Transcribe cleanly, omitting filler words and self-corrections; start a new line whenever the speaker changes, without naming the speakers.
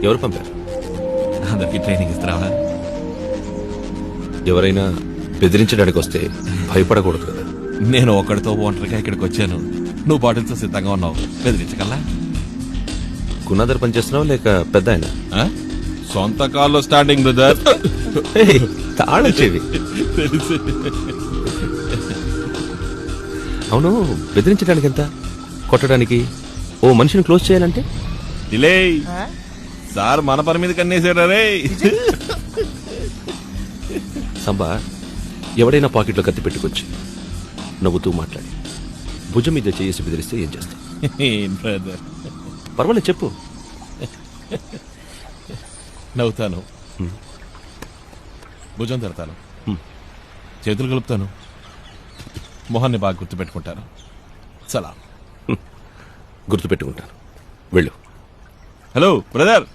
ఎవరు పంపారు?
అందరికి ట్రైనింగ్ ఇస్తున్నావా?
ఎవరైనా బెదిరించడానికి వస్తే భయపడకూడదు కదా.
నేను ఒక్కడితో ఒంటరిగా ఇక్కడికి వచ్చాను. నువ్వు బాటిల్తో సిద్ధంగా ఉన్నావు. బెదిరించగలరా?
గున్నాదర్ పనిచేస్తున్నావు లేక పెద్ద ఆయన?
ఆ? సొంత కాల్లో స్టాండింగ్ బ్రదర్.
తాళం చెవి. అవును, బెదిరించడానికి ఎంత? కొట్టడానికి ఓ మనిషిని క్లోజ్ చేయాలంటే?
డిలే సార్ మన పని మీద కన్నేసారా రే?
సంబా, ఎవడైనా పాకెట్లో కత్తి పెట్టుకొచ్చి నవ్వుతూ మాట్లాడి భుజం మీద చేసి బెదిరిస్తే ఏం చేస్తావు?
బ్రదర్
పర్వాలేదు, చెప్పు.
నవ్వుతాను, భుజం తిడతాను, చేతులు కలుపుతాను, మొహాన్ని బాగా గుర్తుపెట్టుకుంటాను. సలాం.
గుర్తుపెట్టుకుంటాను. వెళ్ళు.
Hello brother.